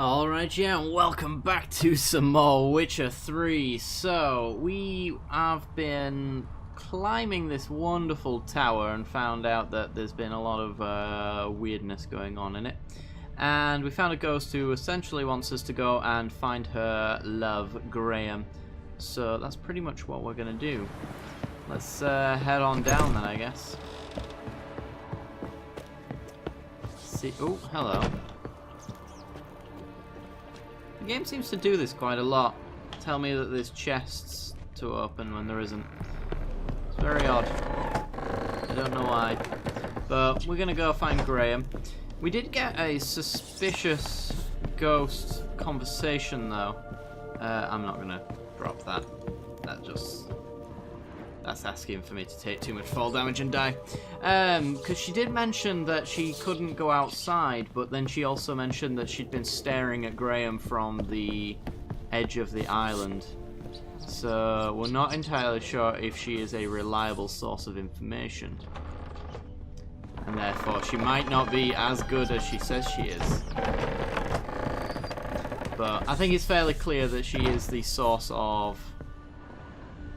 Alright, yeah, and welcome back to some more Witcher 3. So, we have been climbing this wonderful tower and found out that there's been a lot of weirdness going on in it. And we found a ghost who essentially wants us to go and find her love, Graham. So, that's pretty much what we're going to do. Let's head on down then, I guess. See, oh, hello. The game seems to do this quite a lot. Tell me that there's chests to open when there isn't. It's very odd. I don't know why. But we're gonna go find Graham. We did get a suspicious ghost conversation though. I'm not gonna drop that. That's asking for me to take too much fall damage and die. Because she did mention that she couldn't go outside, but then she also mentioned that she'd been staring at Graham from the edge of the island. So we're not entirely sure if she is a reliable source of information. And therefore she might not be as good as she says she is. But I think it's fairly clear that she is the source of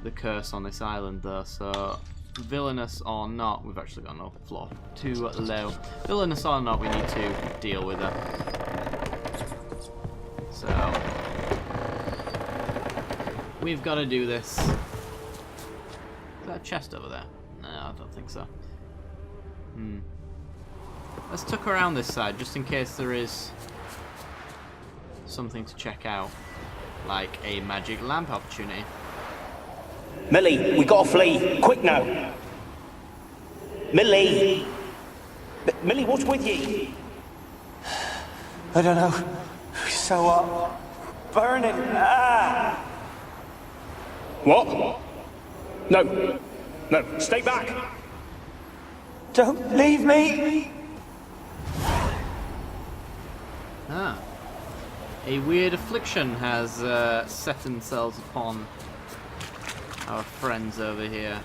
the curse on this island though, so villainous or not, we've actually got no floor, too low. Villainous or not, we need to deal with her. So we've got to do this. Is that a chest over there? No, I don't think so. Let's tuck around this side just in case there is something to check out, like a magic lamp opportunity. Millie, we gotta flee. Quick now. Millie! Millie, what's with you? I don't know. So what? Burning. Ah! What? No. No, stay back. Don't leave me! Ah. A weird affliction has set themselves upon our friends over here.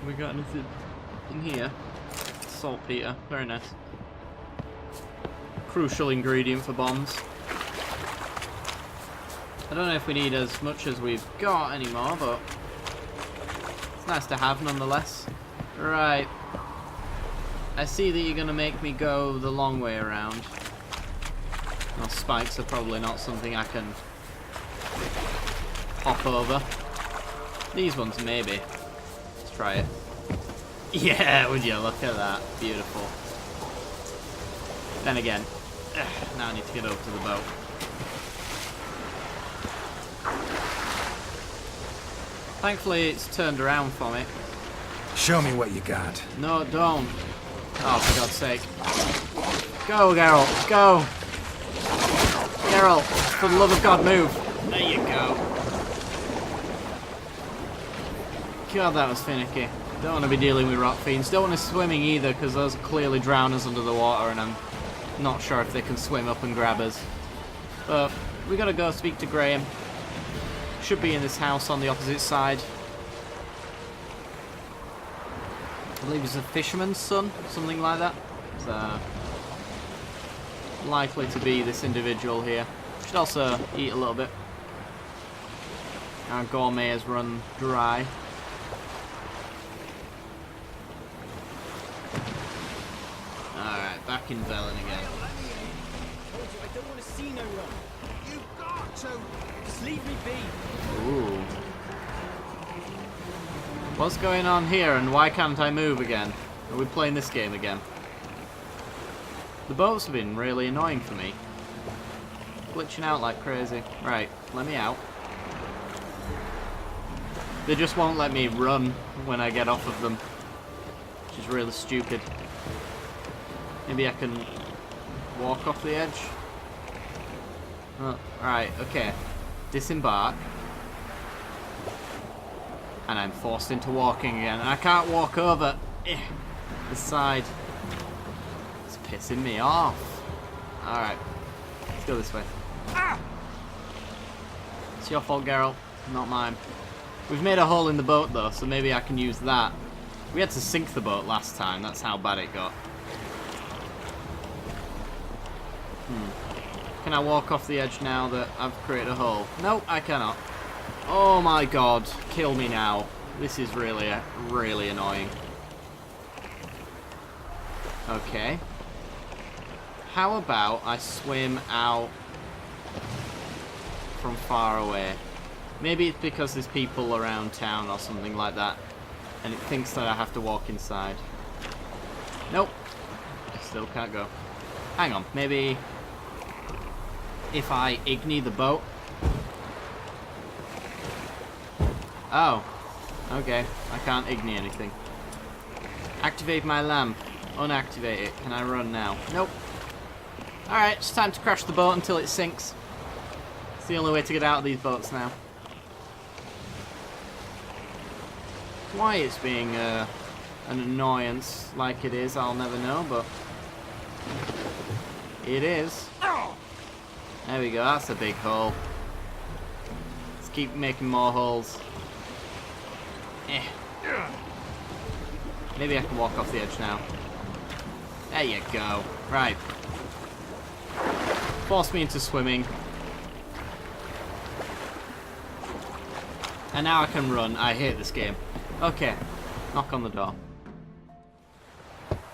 We got anything in here? Saltpeter, very nice. Crucial ingredient for bombs. I don't know if we need as much as we've got anymore, but it's nice to have nonetheless. Right. I see that you're gonna make me go the long way around. Well, spikes are probably not something I can hop over. These ones, maybe. Let's try it. Yeah, would you look at that? Beautiful. Then again, now I need to get over to the boat. Thankfully, it's turned around for me. Show me what you got. No, don't. Oh, for God's sake. Go, Geralt, go! Geralt, for the love of God, move. There you go. God, that was finicky. Don't want to be dealing with rock fiends. Don't want to swimming either, because those are clearly drowners under the water, and I'm not sure if they can swim up and grab us. But we gotta go speak to Graham. Should be in this house on the opposite side. I believe he's a fisherman's son, something like that. So likely to be this individual here. Should also eat a little bit. Our gourmet has run dry. Alright, back in Velen again. I don't want to see no one. You've got to. Just leave me be. Ooh. What's going on here and why can't I move again? Are we playing this game again? The boats have been really annoying for me. Glitching out like crazy. Right, let me out. They just won't let me run when I get off of them, which is really stupid. Maybe I can walk off the edge? Oh, right, okay. Disembark. And I'm forced into walking again. And I can't walk over the side. It's pissing me off. Alright. Let's go this way. Ah! It's your fault, Geralt. Not mine. We've made a hole in the boat, though, so maybe I can use that We had to sink the boat last time. That's how bad it got. Can I walk off the edge now that I've created a hole? No, I cannot. Oh my god. Kill me now. This is really, really annoying. Okay. How about I swim out from far away? Maybe it's because there's people around town or something like that, and it thinks that I have to walk inside. Nope. Still can't go. Hang on. Maybe if I ignite the boat. Oh. Okay. I can't ignite anything. Activate my lamp. Unactivate it. Can I run now? Nope. Alright, it's time to crash the boat until it sinks. It's the only way to get out of these boats now. Why it's being an annoyance like it is, I'll never know, but it is. There we go, that's a big hole. Let's keep making more holes. Maybe I can walk off the edge now. There you go. Right. Force me into swimming. And now I can run. I hate this game. Okay. Knock on the door.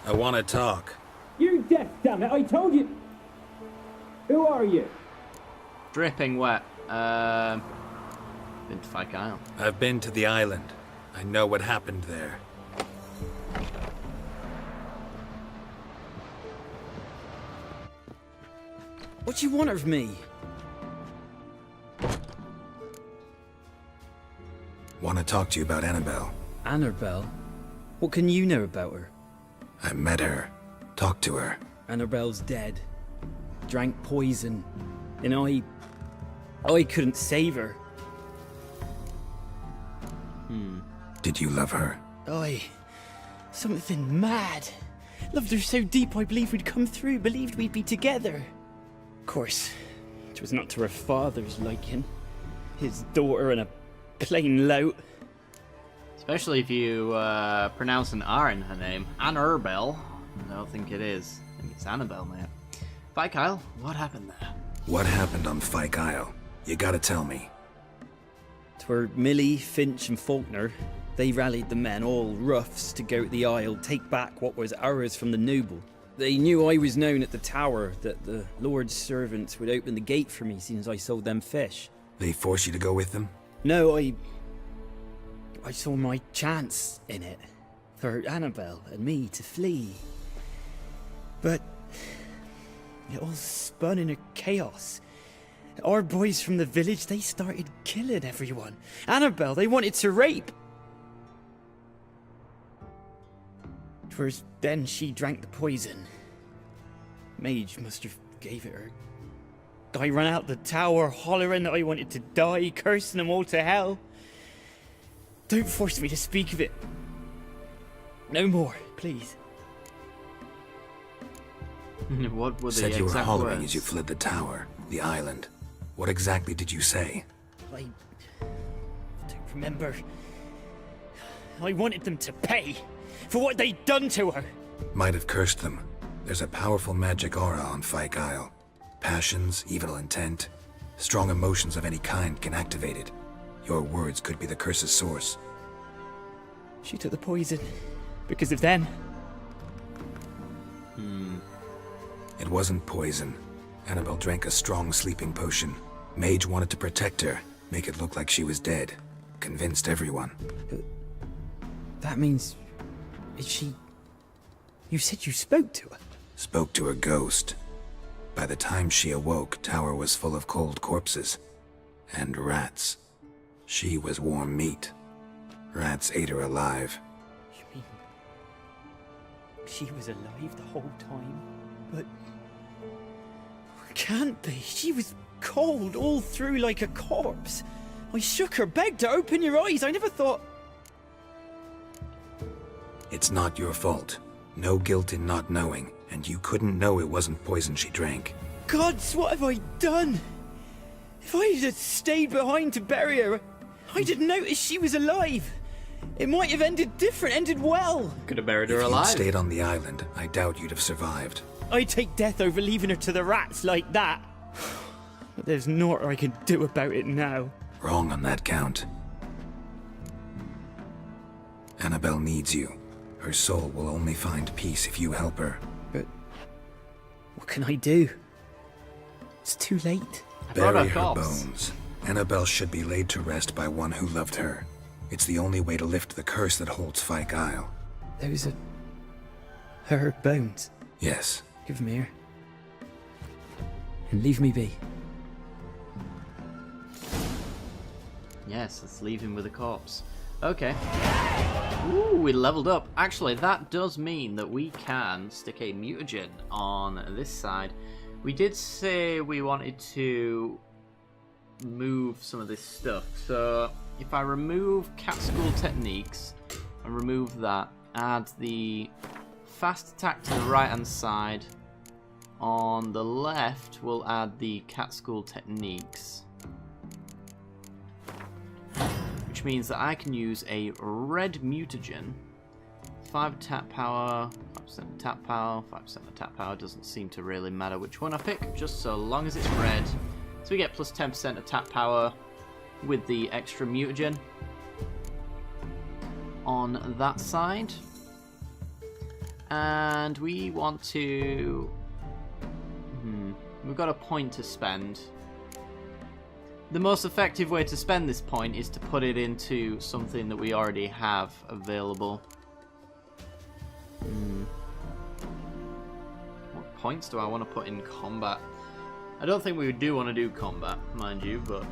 I want to talk. You're deaf, damn it! I told you. Who are you? Dripping wet. Been to Fike Isle. I've been to the island. I know what happened there. What do you want of me? Want to talk to you about Annabelle. Annabelle? What can you know about her? I met her. Talked to her. Annabelle's dead. Drank poison. And I couldn't save her. Did you love her? Something mad. Loved her so deep I believed we'd come through, believed we'd be together. Of course, it was not to her father's liking. His daughter and a plain lout. Especially if you pronounce an R in her name. Annabelle. I don't think it is. I think it's Annabelle, mate. Fike Isle, what happened there? What happened on Fike Isle? You gotta tell me. 'Twere Millie, Finch and Faulkner. They rallied the men, all roughs, to go to the Isle, take back what was ours from the noble. They knew I was known at the tower, that the Lord's servants would open the gate for me since I sold them fish. They forced you to go with them? No, I saw my chance in it, for Annabelle and me to flee. But it all spun in a chaos. Our boys from the village, they started killing everyone. Annabelle, they wanted to rape. 'Twas then she drank the poison. Mage must have gave it her. I ran out the tower hollering that I wanted to die, cursing them all to hell. Don't force me to speak of it. No more, please. What were the Said you were exact hollering words? as you fled the tower, the island. What exactly did you say? I don't remember. I wanted them to pay for what they'd done to her. Might have cursed them. There's a powerful magic aura on Fike Isle. Passions, evil intent, strong emotions of any kind can activate it. Your words could be the curse's source. She took the poison because of them. It wasn't poison. Annabelle drank a strong sleeping potion. Mage wanted to protect her, make it look like she was dead. Convinced everyone. That means... is she... You said you spoke to her? Spoke to her ghost. By the time she awoke, tower was full of cold corpses. And rats. She was warm meat. Rats ate her alive. You mean... she was alive the whole time? But... can't be. She was cold all through like a corpse. I shook her, begged her, open your eyes. I never thought... It's not your fault. No guilt in not knowing, and you couldn't know it wasn't poison she drank. Gods, what have I done? If I had stayed behind to bury her, I didn't notice she was alive. It might have ended different, ended well. Could have buried her If you'd alive. stayed on the island, I doubt you'd have survived. I'd take death over leaving her to the rats like that. But there's naught I can do about it now. Wrong on that count. Annabelle needs you. Her soul will only find peace if you help her. But what can I do? It's too late. brought Bury her her corpse. bones. Annabelle should be laid to rest by one who loved her. It's the only way to lift the curse that holds Fyke Isle. Those are her bones. Yes. Give them here. And leave me be. Yes, let's leave him with a corpse. Okay. Ooh, we leveled up. Actually, that does mean that we can stick a mutagen on this side. We did say we wanted to move some of this stuff. So if I remove cat school techniques and remove that, add the fast attack to the right hand side. On the left, we'll add the cat school techniques. Which means that I can use a red mutagen. 5 attack power, 5% attack power, 5% attack power. Doesn't seem to really matter which one I pick, just so long as it's red. So we get plus 10% attack power with the extra mutagen on that side. And we want to... we've got a point to spend. The most effective way to spend this point is to put it into something that we already have available. What points do I want to put in combat? I don't think we do want to do combat, mind you, but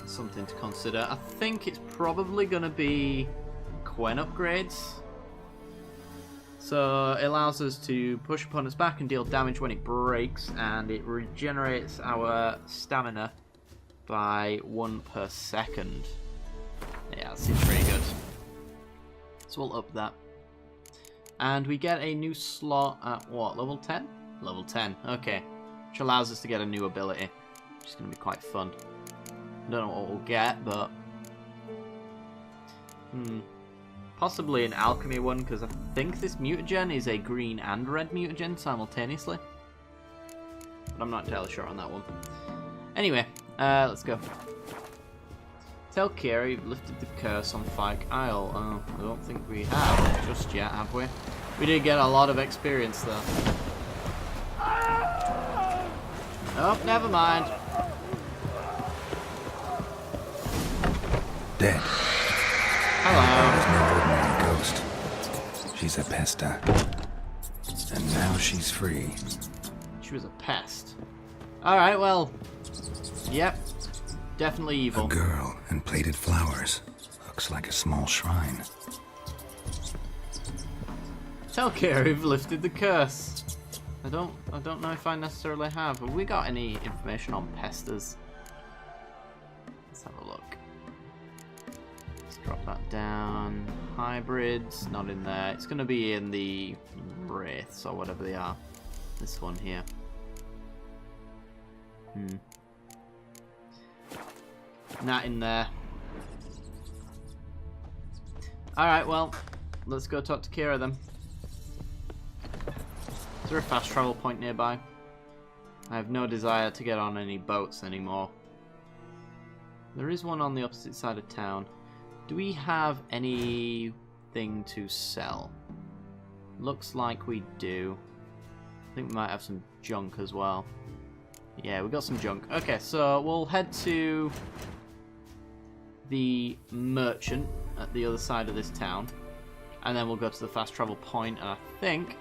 something to consider. I think it's probably going to be Quen upgrades. So it allows us to push opponents back and deal damage when it breaks, and it regenerates our stamina by 1 per second. Yeah, that seems pretty good. So we'll up that. And we get a new slot at what, level 10? Level 10, okay. Which allows us to get a new ability, which is going to be quite fun. I don't know what we'll get, but... possibly an alchemy one, because I think this mutagen is a green and red mutagen simultaneously. But I'm not entirely sure on that one. Anyway, let's go. Tell Kira you've lifted the curse on Fyke Isle. Oh, I don't think we have just yet, have we? We did get a lot of experience though. Oh, never mind. Dead. Hello. That was no ordinary ghost. She's a pesta. And now she's free. She was a pest. Alright, well. Yep. Definitely A evil. girl and plated flowers. Looks like a small shrine. Tell Kira you've lifted the curse. I don't know if I necessarily have. Have we got any information on pestas? Let's have a look. Let's drop that down. Hybrids, not in there. It's gonna be in the wraiths or whatever they are. This one here. Not in there. Alright, well, let's go talk to Kira then. Is there a fast travel point nearby? I have no desire to get on any boats anymore. There is one on the opposite side of town. Do we have anything to sell? Looks like we do. I think we might have some junk as well. Yeah, we got some junk. Okay, so we'll head to the merchant at the other side of this town. And then we'll go to the fast travel point, and I think...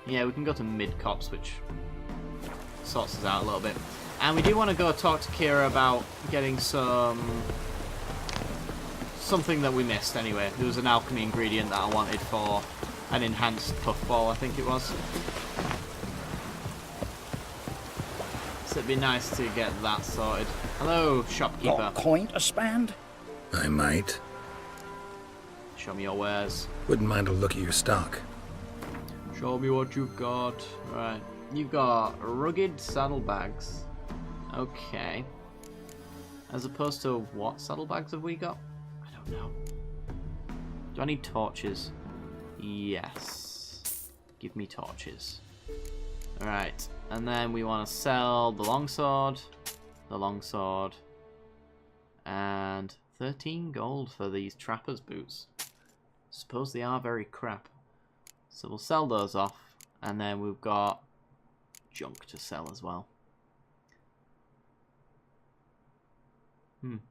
yeah, we can go to Mid-Cops, which sorts us out a little bit. And we do want to go talk to Kira about getting something that we missed anyway. There was an alchemy ingredient that I wanted for an enhanced puffball, I think it was. So it'd be nice to get that sorted. Hello, shopkeeper. Got a coin to spend? I might. Show me your wares. Wouldn't mind a look at your stock. Show me what you've got. Right. You've got rugged saddlebags. Okay. As opposed to what saddlebags have we got? I don't know. Do I need torches? Yes. Give me torches. Alright, and then we want to sell the longsword, and 13 gold for these trapper's boots. Suppose they are very crap. So we'll sell those off, and then we've got junk to sell as well.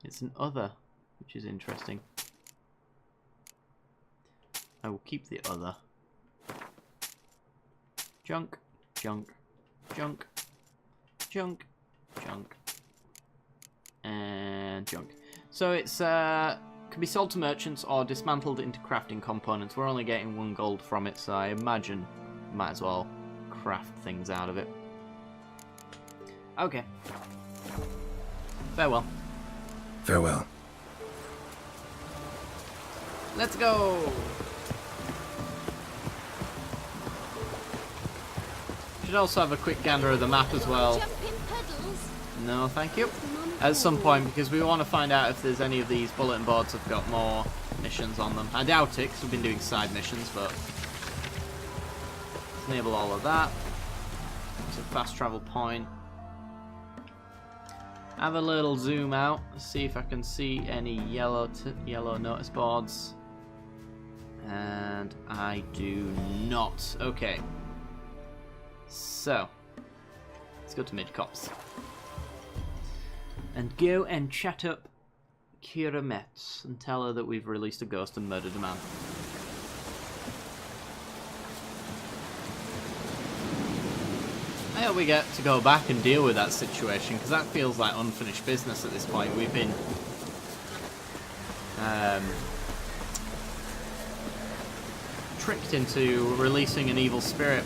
It's an other, which is interesting. I will keep the other. Junk, junk, junk, junk, junk, and junk. So it's can be sold to merchants or dismantled into crafting components. We're only getting 1 gold from it, so I imagine we might as well craft things out of it. Okay. Farewell. Farewell. Let's go! Should also have a quick gander of the map as well. Jump in puddles. No, thank you. At some point, because we want to find out if there's any of these bulletin boards have got more missions on them. I doubt it, because we've been doing side missions, but let's enable all of that. It's a fast travel point. Have a little zoom out, see if I can see any yellow notice boards. And I do not. Okay. So, let's go to mid-cops. And go and chat up Kira Metz and tell her that we've released a ghost and murdered a man. I hope we get to go back and deal with that situation, because that feels like unfinished business at this point. We've been tricked into releasing an evil spirit.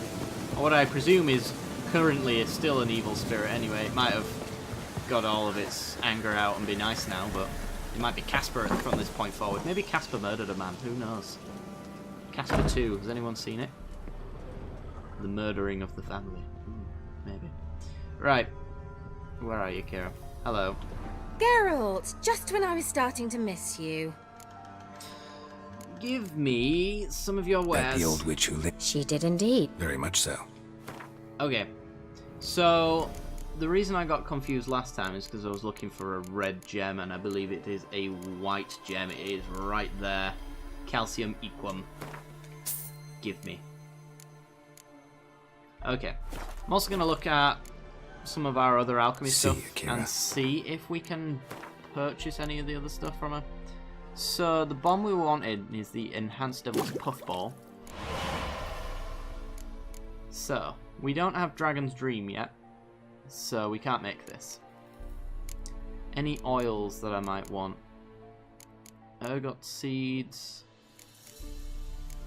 What I presume is currently it's still an evil spirit anyway. It might have got all of its anger out and be nice now, but it might be Casper from this point forward. Maybe Casper murdered a man, who knows? Casper 2, has anyone seen it? The murdering of the family. Maybe. Right. Where are you, Kira? Hello. Geralt, just when I was starting to miss you. Give me some of your wares. That the old witch who lived. She did indeed. Very much so. Okay. So, the reason I got confused last time is because I was looking for a red gem, and I believe it is a white gem. It is right there. Calcium equum. Give me. Okay. I'm also going to look at some of our other alchemy stuff and see if we can purchase any of the other stuff from her. So, the bomb we wanted is the Enhanced Devil's Puffball. So, we don't have Dragon's Dream yet, so we can't make this. Any oils that I might want? Ergot Seeds.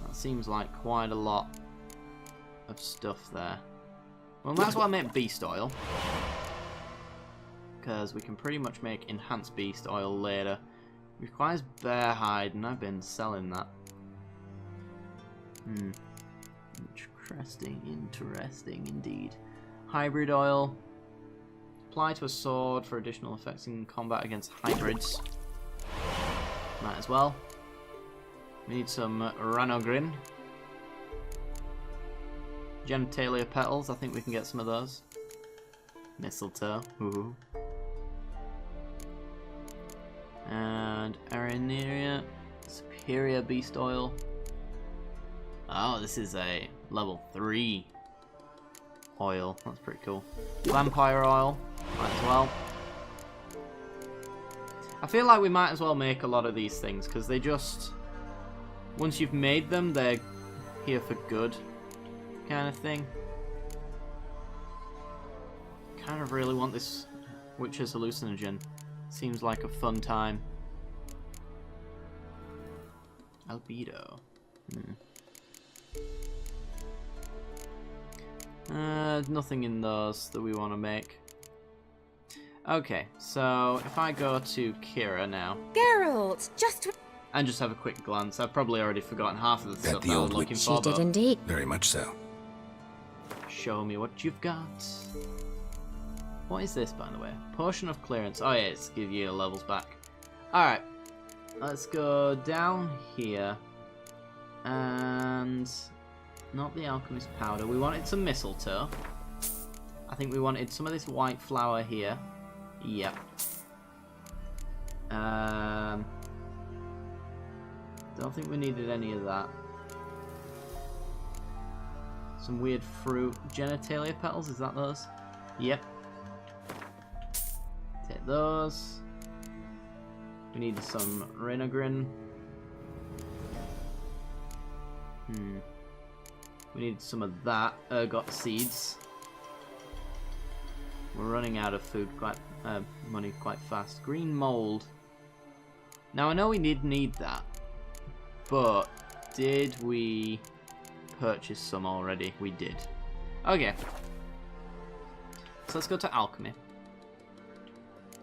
That seems like quite a lot of stuff there. Well, might as well make Beast Oil, because we can pretty much make Enhanced Beast Oil later. Requires bear hide, and I've been selling that. Interesting indeed. Hybrid oil. Apply to a sword for additional effects in combat against hybrids. Might as well. We need some Ranogrin. Genitalia petals, I think we can get some of those. Mistletoe. Ooh. And Arenaria, Superior Beast Oil. Oh, this is a level 3 oil. That's pretty cool. Vampire Oil, might as well. I feel like we might as well make a lot of these things, because they just... once you've made them, they're here for good, kind of thing. Kind of really want this Witch's Hallucinogen. Seems like a fun time. Albedo. Nothing in those that we want to make. Okay, so if I go to Kira now. Geralt, just... and just have a quick glance. I've probably already forgotten half of the stuff that I was looking for. She did indeed. Very much so. Show me what you've got. What is this, by the way? Potion of Clearance. Oh yeah, it's give you levels back. Alright. let's go down here. And not the alchemist powder. We wanted some mistletoe. I think we wanted some of this white flour here. Yep. Don't think we needed any of that. Some weird fruit. Genitalia petals, is that those? Yep. Take those. We need some renegrin. We need some of that. Ergot seeds. We're running out of food money quite fast. Green mold. Now I know we did need that, but did we purchase some already? We did. Okay. So let's go to alchemy.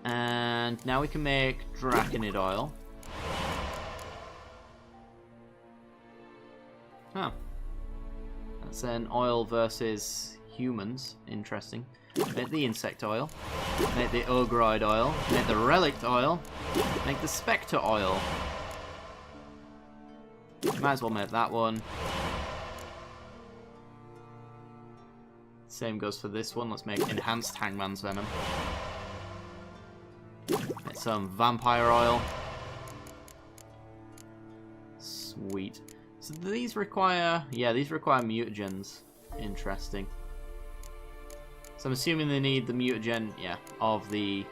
And now we can make draconid oil. Huh. That's an oil versus humans. Interesting. Make the insect oil. Make the ogroid oil. Make the relict oil. Make the spectre oil. Might as well make that one. Same goes for this one. Let's make enhanced hangman's venom. Make some vampire oil. Sweet. So these require... yeah, these require mutagens. Interesting. So I'm assuming they need the mutagen, yeah, of the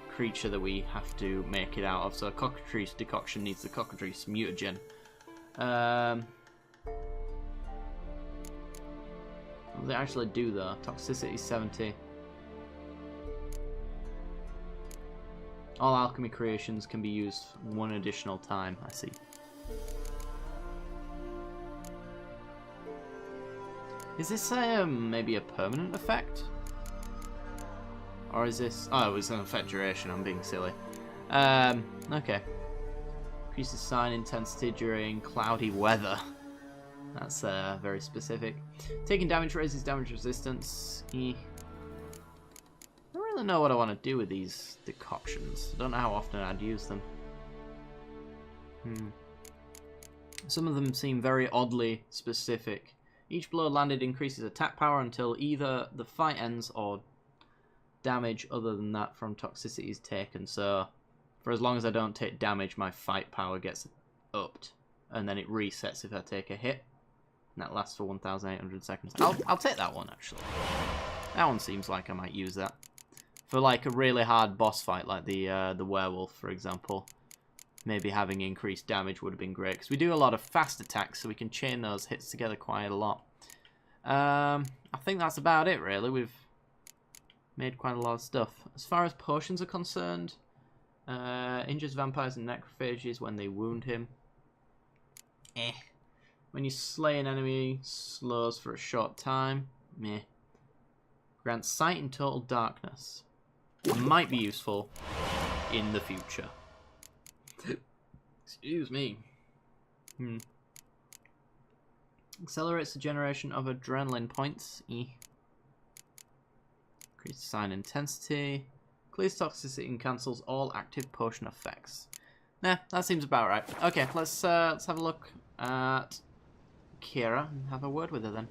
creature that we have to make it out of. So a cockatrice decoction needs the cockatrice mutagen. What do they actually do though? Toxicity 70. All alchemy creations can be used one additional time, I see. Is this maybe a permanent effect? Or is this... oh, it was an effect duration, I'm being silly. Okay. Increases sign intensity during cloudy weather. That's very specific. Taking damage raises damage resistance. I don't really know what I want to do with these decoctions. I don't know how often I'd use them. Some of them seem very oddly specific. Each blow landed increases attack power until either the fight ends or damage other than that from toxicity is taken. So, for as long as I don't take damage, my fight power gets upped. And then it resets if I take a hit. And that lasts for 1,800 seconds. I'll take that one, actually. That one seems like I might use that. For like a really hard boss fight, like the werewolf, for example. Maybe having increased damage would have been great, because we do a lot of fast attacks, so we can chain those hits together quite a lot. I think that's about it, really. We've made quite a lot of stuff. As far as potions are concerned, injures vampires and necrophages when they wound him. When you slay an enemy, slows for a short time. Meh. Grants sight in total darkness. Might be useful in the future. Excuse me. Accelerates the generation of adrenaline points. Increases sign intensity. Clears toxicity and cancels all active potion effects. Nah, that seems about right. Okay, let's have a look at Kira and have a word with her then.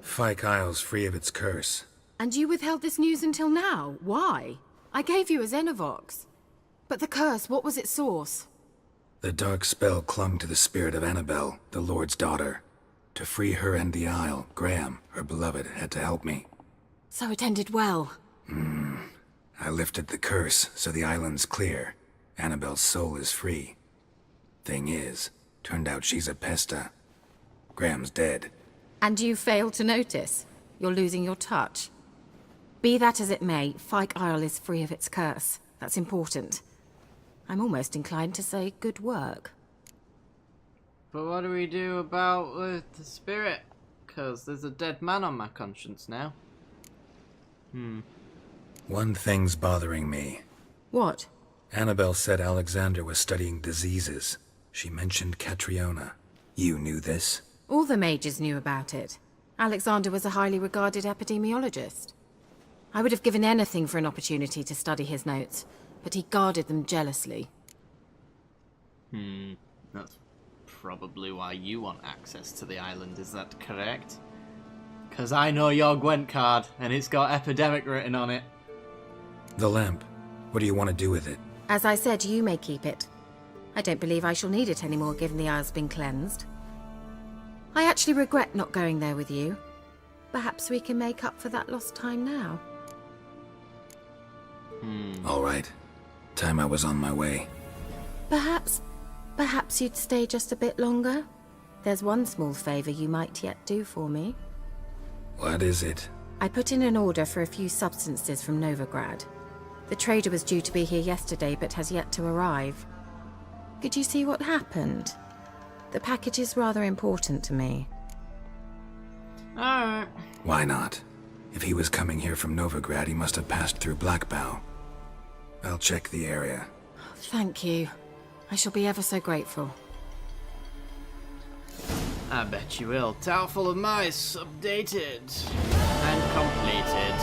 Fyke Isle's free of its curse. And you withheld this news until now? Why? I gave you a Xenovox. But the curse, what was its source? The dark spell clung to the spirit of Annabelle, the Lord's daughter. To free her and the Isle, Graham, her beloved, had to help me. So it ended well. I lifted the curse, so the island's clear. Annabelle's soul is free. Thing is, turned out she's a pesta. Graham's dead. And you failed to notice? You're losing your touch. Be that as it may, Fyke Isle is free of its curse. That's important. I'm almost inclined to say good work. But what do we do about the spirit? Because there's a dead man on my conscience now. One thing's bothering me. What? Annabelle said Alexander was studying diseases. She mentioned Catriona. You knew this? All the mages knew about it. Alexander was a highly regarded epidemiologist. I would have given anything for an opportunity to study his notes, but he guarded them jealously. That's probably why you want access to the island, is that correct? Because I know your Gwent card, and it's got Epidemic written on it. The lamp. What do you want to do with it? As I said, you may keep it. I don't believe I shall need it anymore, given the Isle's been cleansed. I actually regret not going there with you. Perhaps we can make up for that lost time now. All right. Time I was on my way. Perhaps you'd stay just a bit longer? There's one small favor you might yet do for me. What is it? I put in an order for a few substances from Novigrad. The trader was due to be here yesterday, but has yet to arrive. Could you see what happened? The package is rather important to me. Alright. Why not? If he was coming here from Novigrad, he must have passed through Blackbow. I'll check the area. Thank you. I shall be ever so grateful. I bet you will. Tower full of mice, updated and completed.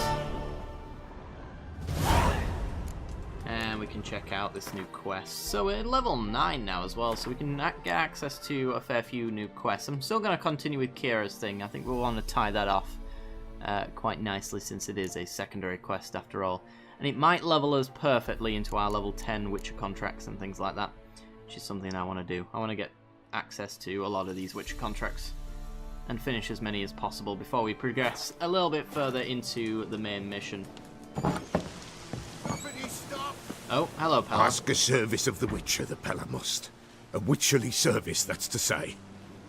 And we can check out this new quest. So we're at level 9 now as well, so we can get access to a fair few new quests. I'm still going to continue with Kira's thing. I think we'll want to tie that off quite nicely, since it is a secondary quest after all. And it might level us perfectly into our level 10 Witcher contracts and things like that, which is something I want to do. I want to get access to a lot of these Witcher contracts and finish as many as possible before we progress a little bit further into the main mission. Oh, hello, pal. Ask a service of the Witcher, the Pella must. A witcherly service, that's to say.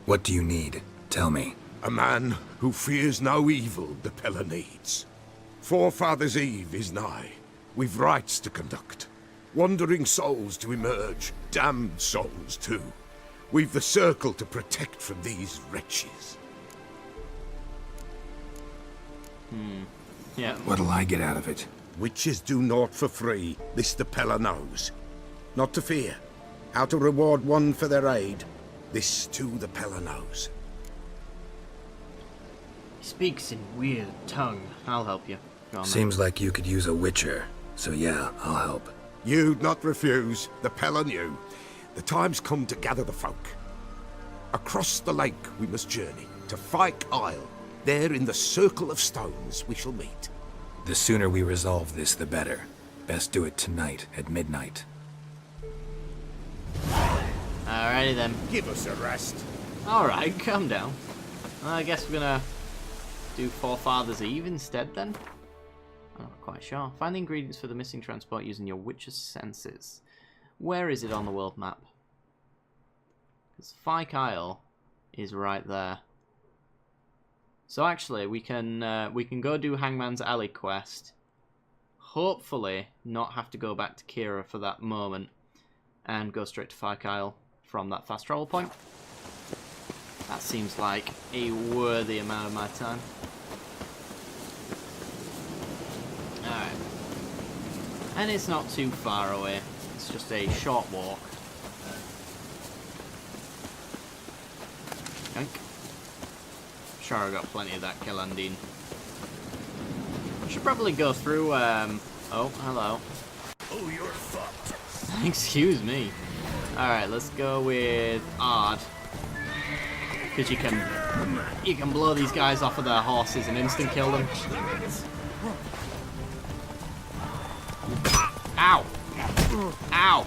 What do you need? Tell me. A man who fears no evil the Pella needs. Forefathers' Eve is nigh. We've rites to conduct. Wandering souls to emerge. Damned souls, too. We've the circle to protect from these wretches. Yeah. What'll I get out of it? Witches do naught for free, this the Pella knows. Not to fear. How to reward one for their aid, this too the Pella knows. He speaks in weird tongue. I'll help you. Go on, Seems like you could use a witcher, so yeah, I'll help. You'd not refuse, the Pella knew. The time's come to gather the folk. Across the lake we must journey, to Fyke Isle. There in the circle of stones we shall meet. The sooner we resolve this, the better. Best do it tonight, at midnight. Alrighty then. Give us a rest. Alright, calm down. I guess we're gonna do Forefathers' Eve instead then? I'm not quite sure. Find the ingredients for the missing transport using your Witcher's senses. Where is it on the world map? Because Fyke Isle is right there. So actually, we can go do Hangman's Alley quest. Hopefully, not have to go back to Kira for that moment, and go straight to Fyke Isle from that fast travel point. That seems like a worthy amount of my time. Alright. And it's not too far away. It's just a short walk. Yoink. Sure, I got plenty of that Kelandine. Should probably go through, oh, hello. Oh, you're fucked. Excuse me. Alright, let's go with Ard. Because you can blow these guys off of their horses and instant kill them. Ow! Ow!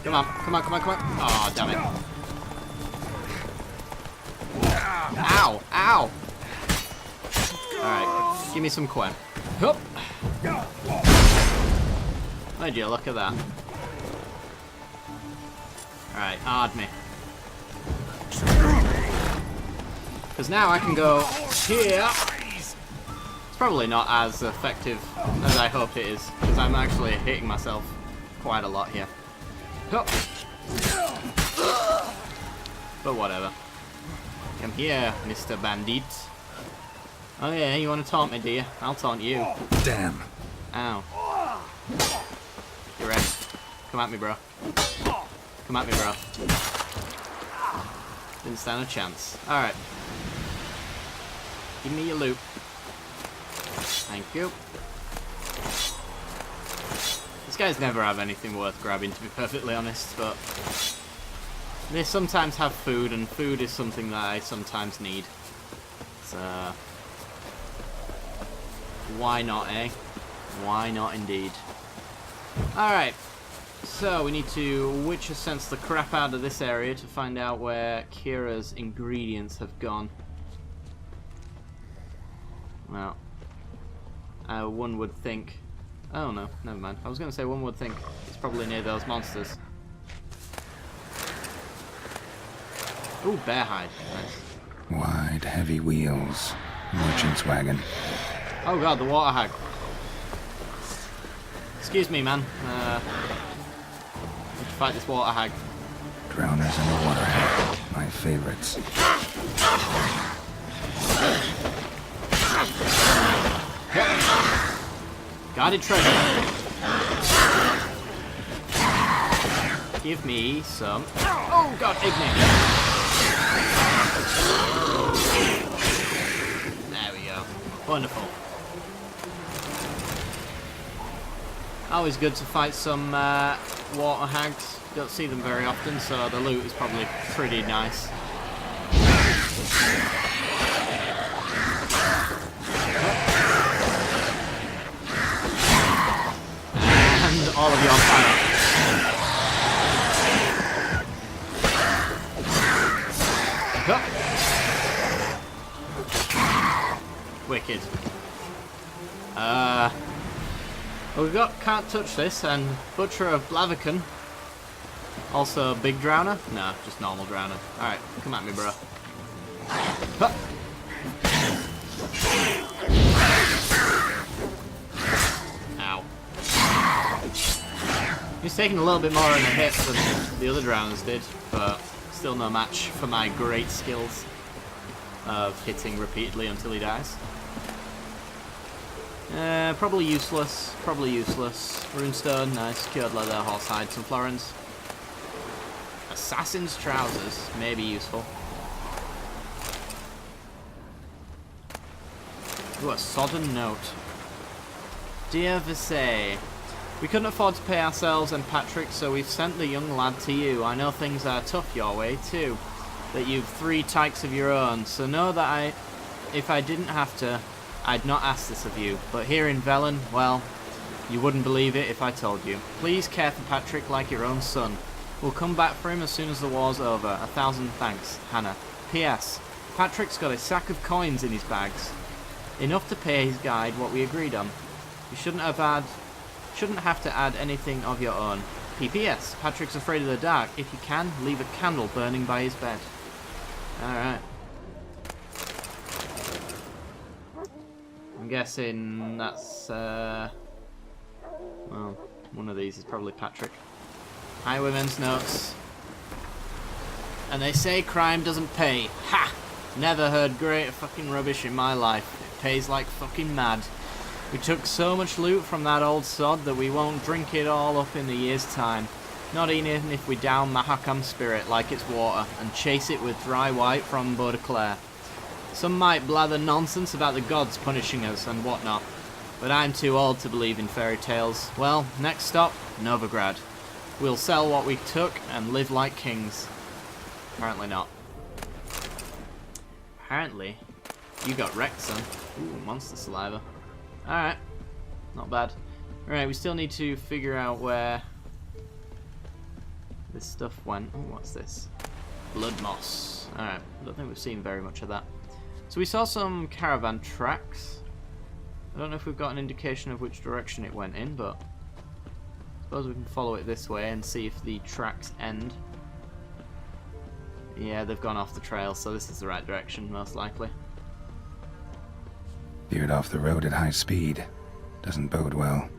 Come on, come on, come on, come on. Oh, damn it. Ow! Ow! Alright, give me some Quen. Hup! Would you look at that? Alright, Ard me. Because now I can go here. It's probably not as effective as I hoped it is, because I'm actually hitting myself quite a lot here. Hup. But whatever. Come here, Mr. Bandit. Oh yeah, you want to taunt me, do you? I'll taunt you. Damn. Ow. You ready? Come at me, bro. Come at me, bro. Didn't stand a chance. Alright. Give me your loot. Thank you. This guys never have anything worth grabbing, to be perfectly honest, but they sometimes have food, and food is something that I sometimes need. So, why not, eh? Why not, indeed. Alright, so we need to Witcher sense the crap out of this area to find out where Kira's ingredients have gone. Well, one would think... Oh no, never mind. I was going to say one would think it's probably near those monsters. Ooh, bear hide. Nice. Wide, heavy wheels. Merchant's wagon. Oh god, the water hag. Excuse me, man. Let's fight this water hag. Drowners and the water hag. My favorites. Guarded treasure. Give me some. Oh god, Igni. There we go. Wonderful. Always good to fight some water hags. Don't see them very often, so the loot is probably pretty nice. And all of you on fire. Wicked. Well, we've got Can't Touch This and Butcher of Blaviken. Also Big Drowner? No, just normal Drowner. Alright, come at me, bro. Huh. Ow. He's taking a little bit more in a hit than the other Drowners did, but still no match for my great skills of hitting repeatedly until he dies. Probably useless. Probably useless. Runestone, nice. Cured leather, horsehide, some florins. Assassin's trousers, may be useful. Ooh, a sodden note. Dear Visay, we couldn't afford to pay ourselves and Patrick, so we've sent the young lad to you. I know things are tough your way, too. That you've 3 tykes of your own, so know that if I didn't have to, I'd not ask this of you. But here in Velen, well, you wouldn't believe it if I told you. Please care for Patrick like your own son. We'll come back for him as soon as the war's over. 1,000 thanks, Hannah. P.S. Patrick's got a sack of coins in his bags. Enough to pay his guide what we agreed on. You shouldn't have to add anything of your own. P.P.S. Patrick's afraid of the dark. If you can, leave a candle burning by his bed. Alright. I'm guessing that's, well, one of these is probably Patrick. Highwayman's notes. And they say crime doesn't pay. Ha! Never heard greater fucking rubbish in my life. It pays like fucking mad. We took so much loot from that old sod that we won't drink it all up in a year's time. Not even if we down Mahakam's spirit like it's water and chase it with dry white from Baudeclair. Some might blather nonsense about the gods punishing us and whatnot, but I'm too old to believe in fairy tales. Well, next stop, Novigrad. We'll sell what we took and live like kings. Apparently not. Apparently, you got wrecked, son. Ooh, monster saliva. Alright, not bad. Alright, we still need to figure out where this stuff went. Oh, what's this? Blood moss. Alright, I don't think we've seen very much of that. So we saw some caravan tracks. I don't know if we've got an indication of which direction it went in, but I suppose we can follow it this way and see if the tracks end. Yeah, they've gone off the trail, so this is the right direction, most likely. Veered off the road at high speed. Doesn't bode well.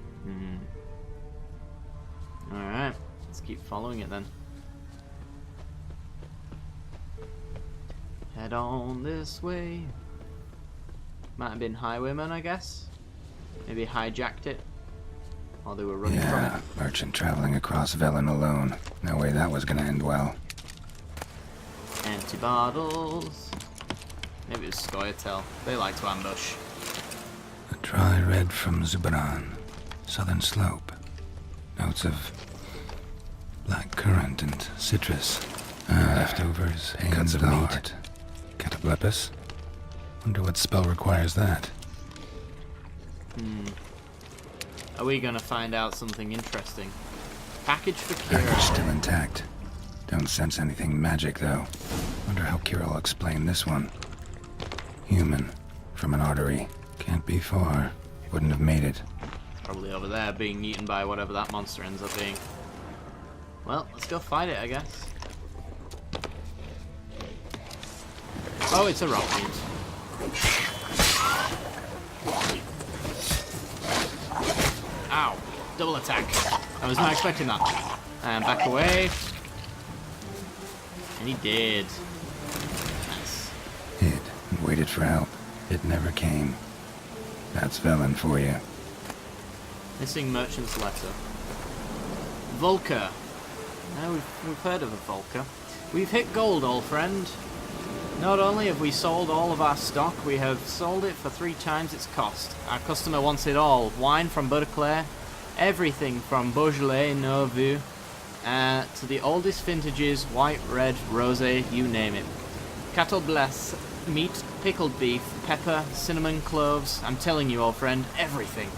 Alright, let's keep following it then. Head on this way. Might have been highwaymen, I guess. Maybe hijacked it. While they were running from it. Merchant traveling across Velen alone. No way that was gonna end well. Empty bottles. Maybe it was Scoia'tael. They like to ambush. A dry red from Zubaran. Southern slope. Notes of black currant and citrus. Leftovers, cuts of meat. Cataplepis? Wonder what spell requires that. Are we gonna find out something interesting? Package for Package Kira. still intact. Don't sense anything magic, though. Wonder how Kira will explain this one. Human. From an artery. Can't be far. Wouldn't have made it. Probably over there being eaten by whatever that monster ends up being. Well, let's go fight it, I guess. Oh, it's a rock beans. Ow. Double attack. I was not expecting that. And back away. And he did. Nice. Hid and waited for help. It never came. That's Velen for you. Missing merchant's letter. Volker. Now we've heard of a Volker. We've hit gold, old friend. Not only have we sold all of our stock, we have sold it for 3 times its cost. Our customer wants it all. Wine from Beaudeclair, everything from Beaujolais, Nouveau, to the oldest vintages, white, red, rosé, you name it. Cattle bless, meat, pickled beef, pepper, cinnamon, cloves. I'm telling you, old friend, everything.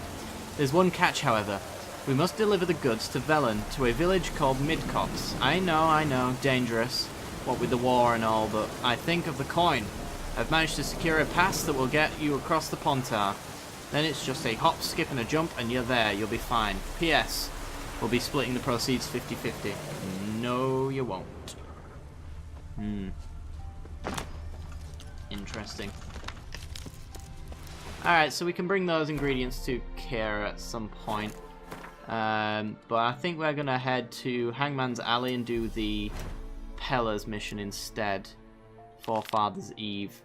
There's one catch, however. We must deliver the goods to Velen, to a village called Midcots. I know, dangerous. What with the war and all, but I think of the coin. I've managed to secure a pass that will get you across the Pontar. Then it's just a hop, skip and a jump and you're there, you'll be fine. P.S. We'll be splitting the proceeds 50-50. No, you won't. Interesting. Alright, so we can bring those ingredients to Kira at some point. But I think we're going to head to Hangman's Alley and do the Pella's mission instead for Father's Eve,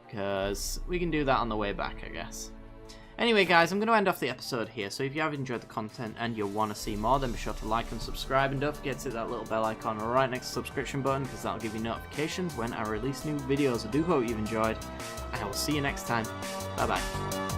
because we can do that on the way back, I guess. Anyway guys, I'm going to end off the episode here, so if you have enjoyed the content and you want to see more, then be sure to like and subscribe, and don't forget to hit that little bell icon right next to the subscription button, because that'll give you notifications when I release new videos. I do hope you've enjoyed, and I will see you next time. Bye bye.